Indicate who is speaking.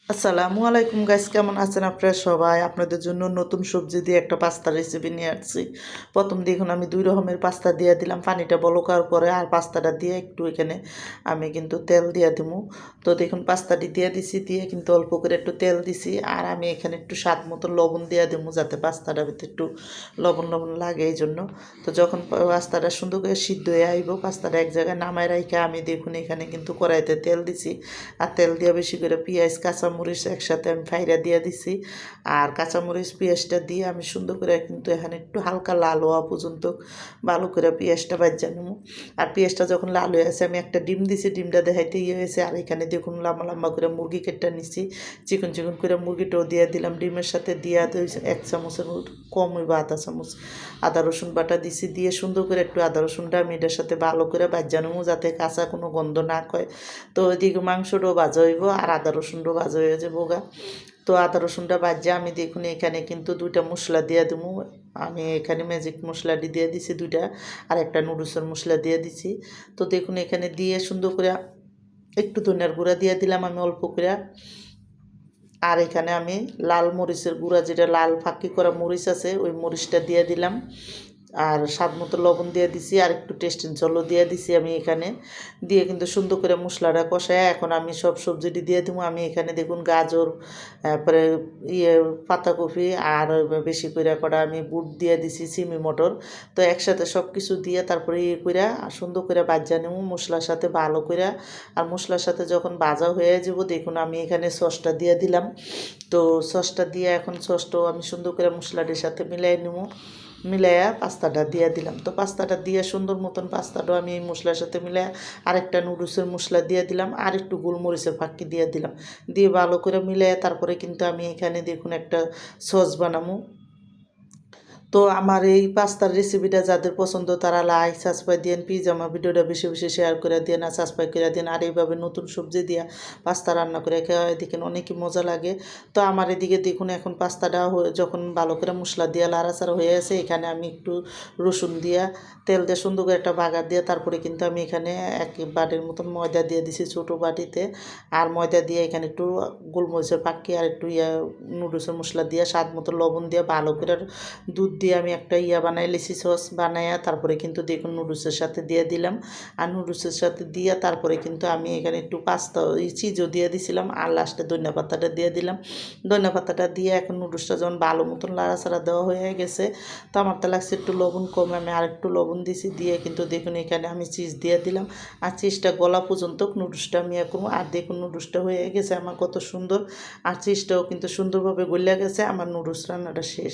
Speaker 1: আসসালামু আলাইকুম গাইস, কেমন আছেন আপনারা সবাই? আপনাদের জন্য নতুন সবজি দিয়ে একটা পাস্তা রেসিপি নিয়ে আসছি। প্রথম দেখুন আমি 2 রকমের পাস্তা দিয়ে দিলাম, পানিটা বলকার পরে আর পাস্তাটা দিয়ে একটু এখানে আমি কিন্তু তেল দিয়ে দিমু। তো দেখুন পাস্তাটি দিয়ে দিছি, দিয়ে কিন্তু অল্প করে একটু তেল দিছি, আর আমি এখানে একটু স্বাদ মতো লবণ দিয়ে দিমু যাতে পাস্তাটা ভিতরে একটু লবণ লবণ লাগে এই জন্য। তো যখন পাস্তাটা সুন্দর করে সিদ্ধ হয়ে আইব, পাস্তাটা এক জায়গায় নামায় রাইখা আমি দেখুন এখানে কিন্তু কড়াইতে তেল দিছি, আর তেল দিয়ে বেশি করে পেঁয়াজ কাঁচামরিচ একসাথে আমি ফাইরা দিয়ে দিছি। আর কাঁচামরিচ পেঁয়াজটা দিয়ে আমি সুন্দর করে কিন্তু এখানে একটু হালকা লাল হওয়া পর্যন্ত ভালো করে পেঁয়াজটা ভাজা নেব। আর পেঁয়াজটা যখন লাল হয়ে আছে আমি একটা ডিম দিছি, ডিমটা দেখাইতে ইয়ে হয়েছে। আর এখানে দেখুন লম্বা লম্বা করে মুরগি কেটে নিছি, চিকন চিকন করে মুরগিটাও দিয়ে দিলাম, ডিমের সাথে দিয়ে 1 চামচের কম হইব আধা চামচ আদা রসুন বাটা দিছি, দিয়ে সুন্দর করে একটু আদা রসুনটা আমি এটার সাথে ভালো করে ভাজা নেবো যাতে কাঁচা কোনো গন্ধ না কয়। তো ওইদিকে মাংসটাও ভাজা হইব আর আদা রসুনটাও ভাজা হয়ে যাবো গা। তো আদা রসুনটা ভাজা আমি দেখুন এখানে কিন্তু 2টা মশলা দিয়ে দেবো। আমি এখানে ম্যাজিক মশলাটি দিয়ে দিছি 2টা, আর একটা নুডলসের মশলা দিয়ে দিছি। তো দেখুন এখানে দিয়ে সুন্দর করে একটু ধনিয়ার গুঁড়া দিয়ে দিলাম আমি অল্প করে। আর এখানে আমি লাল মরিচের গুঁড়া, যেটা লাল ফাঁকি করা মরিচ আছে ওই মরিচটা দিয়ে দিলাম। আর স্বাদ মতো লবণ দিয়ে দিছি, আর একটু টেস্টিং জলও দিয়ে দিছি আমি এখানে। দিয়ে কিন্তু সুন্দর করে মশলাটা কষায় এখন আমি সব সবজিটি দিয়ে দেবো। আমি এখানে দেখুন গাজর, তারপরে পাতাকপি, আর বেশি করে করা আমি বুট দিয়ে দিছি, সিমি মটর। তো একসাথে সব কিছু দিয়ে তারপরে করে আর সুন্দর করে ভাজা নেবো মশলার সাথে ভালো করে। আর মশলার সাথে যখন ভাজা হয়ে যাব দেখুন আমি এখানে সসটা দিয়ে দিলাম। তো সসটা দিয়ে এখন সসটাও আমি সুন্দর করে মশলাটির সাথে মিলাই নেবো, মিলাইয়া পাস্তাটা দিয়ে দিলাম। তো পাস্তাটা দিয়ে সুন্দর মতন পাস্তাটাও আমি এই মশলার সাথে মিলাইয়া আরেকটা নুডলসের মশলা দিয়ে দিলাম, আর একটু গোলমরিচের ফাঁকি দিয়ে দিলাম, দিয়ে ভালো করে মিলাইয়া তারপরে কিন্তু আমি এখানে দেখুন একটা সস বানাবো। তো আমার এই পাস্তার রেসিপিটা যাদের পছন্দ তারা লাইক সাবস্ক্রাইব দিন, প্লিজ আমার ভিডিওটা বেশি বেশি শেয়ার করে দিন আর সাবস্ক্রাইব করে দিন। আর এইভাবে নতুন সবজি দিয়া পাস্তা রান্না করে খাওয়া দেখেন অনেকই মজা লাগে। তো আমার এদিকে দেখুন এখন পাস্তাটা যখন ভালো করে মশলা দিয়ে লাড়াচাড়া হয়ে আছে, এখানে আমি একটু রসুন দিয়া তেল দিয়ে সুন্দর করে একটা বাগার দিয়ে তারপরে কিন্তু আমি এখানে 1 বাটির মতন ময়দা দিয়ে দিছি ছোটো বাটিতে। আর ময়দা দিয়ে এখানে একটু গোলমরিচের পাক্কি আর একটু নুডলসের মশলা দিয়ে স্বাদ মতো লবণ দিয়ে ভালো করে দুধ দিয়ে আমি একটা বানাই লিচি সস বানাইয়া তারপরে কিন্তু দেখুন নুডলসের সাথে দিয়ে দিলাম। আর নুডলসের সাথে দিয়ে তারপরে কিন্তু আমি এখানে একটু পাস্তা চিজও দিয়ে দিছিলাম, আর লাস্টে ধনিয়া পাতাটা দিয়ে দিলাম। ধনিয়া পাতাটা দিয়ে এখন নুডলসটা যখন ভালো মতন লাড়াচাড়া দেওয়া হয়ে গেছে, তো আমার তো লাগছে একটু লবণ কম, আমি আর একটু লবণ দিছি, দিয়ে কিন্তু দেখুন এখানে আমি চিজ দিয়ে দিলাম। আর চিজটা গলা পর্যন্ত নুডলসটা আমি করবো। আর দেখুন নুডলসটা হয়ে গেছে আমার কত সুন্দর, আর চিজটাও কিন্তু সুন্দরভাবে গলিয়া গেছে। আমার নুডলস রান্নাটা শেষ।